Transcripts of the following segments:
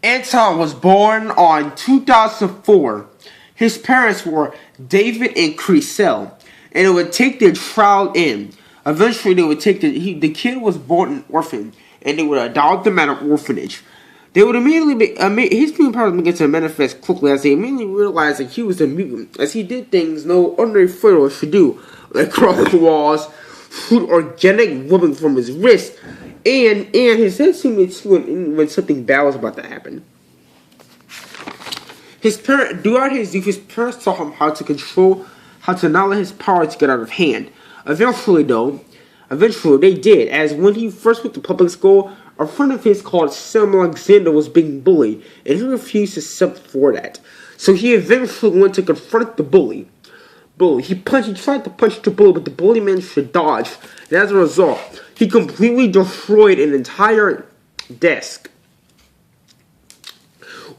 Anton was born on 2004. His parents were David and Crisel, and it would take their child in. Eventually, they would take the kid was born an orphan, and they would adopt him at an orphanage. They would immediately his mutant powers began to manifest quickly as they immediately realized that he was a mutant, as he did things no ordinary footballer should do, like crawl through walls, shoot organic weapons from his wrist, and his head seemed to when something bad was about to happen. Throughout his youth, his parents taught him how to not let his powers get out of hand. Eventually they did, as when he first went to public school, a friend of his called Sam Alexander was being bullied, and he refused to accept for that. So he eventually went to confront the bully. He tried to punch the bully, but the bully managed to dodge, and as a result, he completely destroyed an entire desk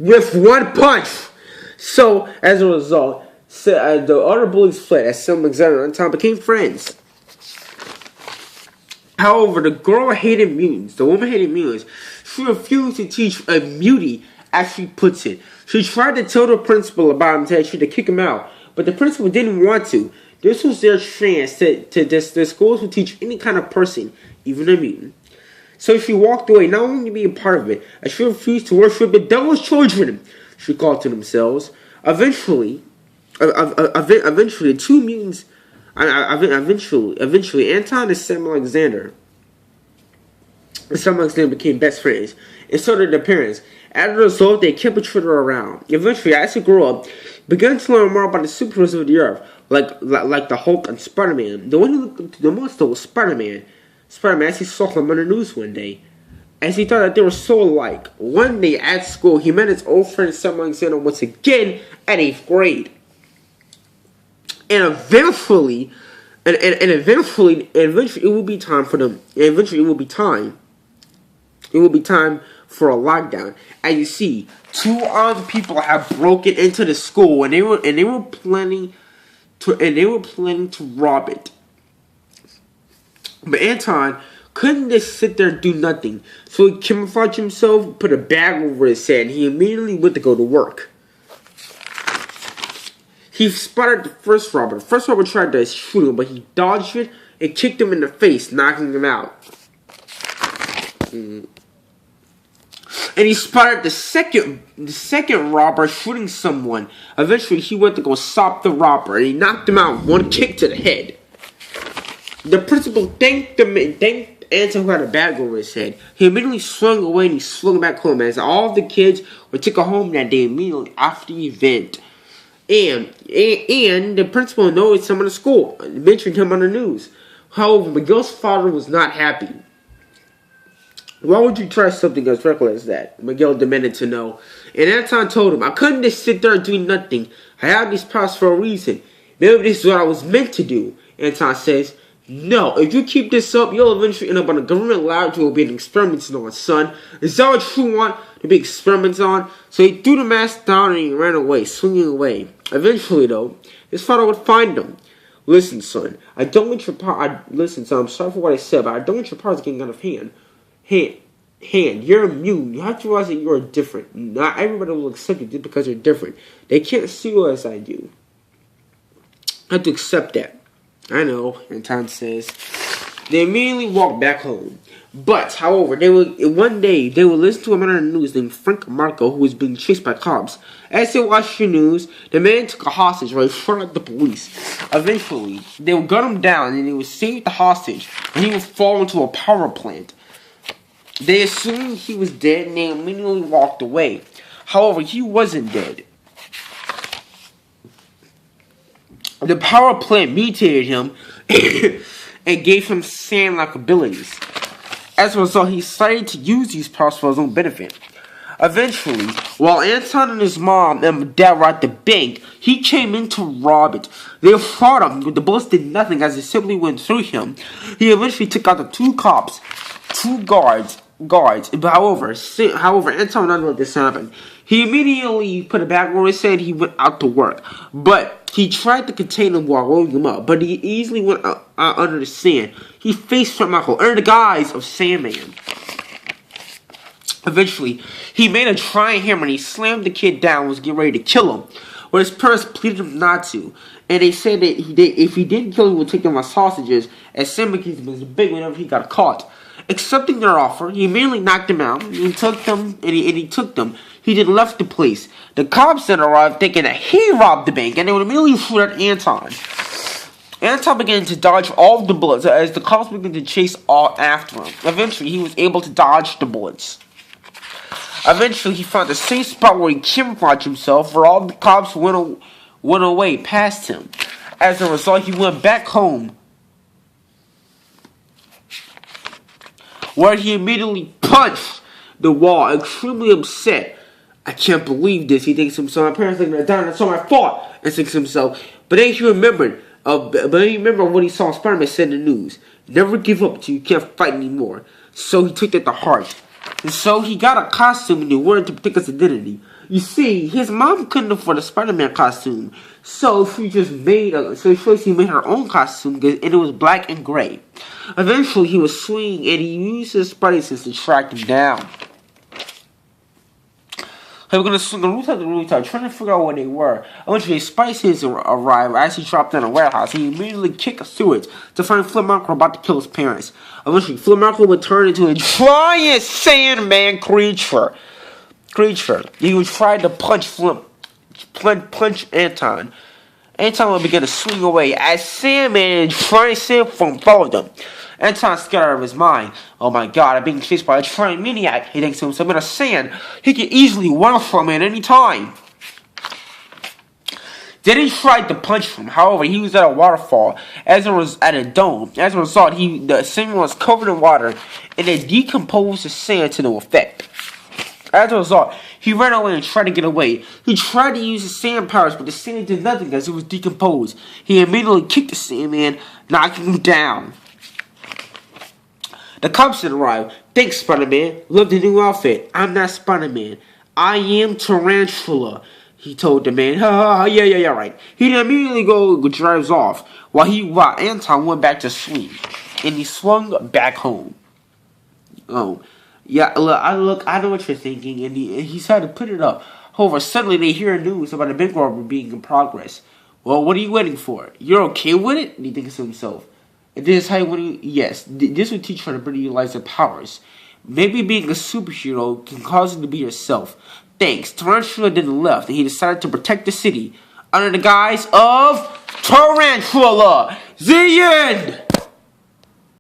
with one punch. So, as a result, the other bullies fled as Sam Alexander and Tom became friends. However, the girl hated mutants. The woman hated mutants. She refused to teach a mutie, as she puts it. She tried to tell the principal about him, to kick him out, but the principal didn't want to. This was their chance the schools would teach any kind of person, even a mutant. So she walked away, not wanting to be a part of it, as she refused to worship the devil's children, she called to themselves. Eventually, the two mutants, eventually, Anton and Sam Alexander became best friends, and so did their parents. As a result, they kept each other around. Eventually, as they grew up, began to learn more about the superheroes of the earth, like the Hulk and Spider-Man. The one who looked up to the most, though, was Spider-Man. As he saw him on the news one day, as he thought that they were so alike. One day at school, he met his old friend Sam Alexander once again at 8th grade. And eventually it will be time for them. Eventually it will be time. It will be time for a lockdown. As you see, two armed people have broken into the school, and they were planning to rob it. But Anton couldn't just sit there and do nothing, so he camouflaged himself, put a bag over his head, and he immediately went to go to work. He spotted the first robber. The first robber tried to shoot him, but he dodged it and kicked him in the face, knocking him out. And he spotted the second robber shooting someone. Eventually, he went to go stop the robber, and he knocked him out, one kick to the head. The principal thanked Anton, who had a bag over his head. He immediately swung away and he swung back home, as all of the kids were taken home that day immediately after the event. And the principal noticed him in the school, mentioned him on the news. However, Miguel's father was not happy. Why would you try something as reckless as that? Miguel demanded to know. And Anton told him, I couldn't just sit there and do nothing. I have these powers for a reason. Maybe this is what I was meant to do. Anton says, no, if you keep this up, you'll eventually end up on a government lab you will be experimenting on, son. Is that what you want to be experimented on? So he threw the mask down and he ran away, swinging away. Eventually, though, his father would find him. Listen, son, listen, son, I'm sorry for what I said, but I don't want your powers getting out of hand. You're immune. You have to realize that you are different. Not everybody will accept you just because you're different. They can't see you as I do. I have to accept that. I know, Anton says. They immediately walked back home. But, however, one day they would listen to a man on the news named Frank Marco, who was being chased by cops. As they watched the news, the man took a hostage while he shot at the police. Eventually, they would gun him down and they would save the hostage, and he would fall into a power plant. They assumed he was dead and they immediately walked away. However, he wasn't dead. The power plant mutated him and gave him sand-like abilities. As a result, he decided to use these powers for his own benefit. Eventually, while Anton and his mom and dad were at the bank, he came in to rob it. They fought him, but the bullets did nothing as they simply went through him. He eventually took out the two guards. However, Anton did not let this happen. He immediately put a bag over his head. He went out to work, but he tried to contain him while rolling him up. But he easily went out under the sand. He faced Frank Michael under the guise of Sandman. Eventually, he made a trying hammer and he slammed the kid down and was getting ready to kill him. But his parents pleaded him not to. And they said that if he didn't kill him, he would take them as hostages, as Sam McKee was big whenever he got caught. Accepting their offer, he immediately knocked them out. He took them, and he took them. He then left the place. The cops then arrived thinking that he robbed the bank, and they would immediately shoot at Anton. Anton began to dodge all of the bullets as the cops began to chase all after him. Eventually, he was able to dodge the bullets. Eventually, he found the same spot where he camouflaged himself, where all the cops went away past him. As a result, he went back home, where he immediately punched the wall, extremely upset. I can't believe this, he thinks to himself. My parents are going to die, that's all my fault, and thinks to himself. But then he remembered, what he saw Spider-Man said in the news. Never give up until you can't fight anymore. So he took that to heart. And so he got a costume and he wore it to protect his identity. You see, his mom couldn't afford a Spider-Man costume, so she made her own costume, and it was black and gray. Eventually, he was swinging, and he used his Spidey sense to track him down. They were going to swing rooftop to rooftop, trying to figure out where they were. Eventually, Spidey sense arrived as he dropped in a warehouse. He immediately kicked through it to find Flip Marko about to kill his parents. Eventually, Flip Marko would turn into a giant Sandman creature. He would try to punch Anton. Anton would begin to swing away as Sandman and giant sand form followed him. Anton scared out of his mind. Oh my god, I'm being chased by a giant maniac. He thinks to himself, in the sand, he can easily run from it at any time. Then he tried to punch him. However, he was at a waterfall, at a dome. As a result, the sand was covered in water, and it decomposed the sand to no effect. As a result, he ran away and tried to get away. He tried to use his sand powers, but the sand did nothing as it was decomposed. He immediately kicked the Sandman, knocking him down. The cops then arrived. Thanks, Spider-Man. Love the new outfit. I'm not Spider-Man. I am Tarantula, he told the man. Yeah, right. He then immediately drives off, while Anton went back to sleep. And he swung back home. Oh. Yeah, look, I know what you're thinking, and he decided to put it up. However, suddenly they hear news about a bank robbery being in progress. Well, what are you waiting for? You're okay with it? And he thinks to himself. And this is how yes, this will teach her to better utilize their powers. Maybe being a superhero can cause you to be yourself. Thanks, Tarantula then left, and he decided to protect the city under the guise of Tarantula. The end!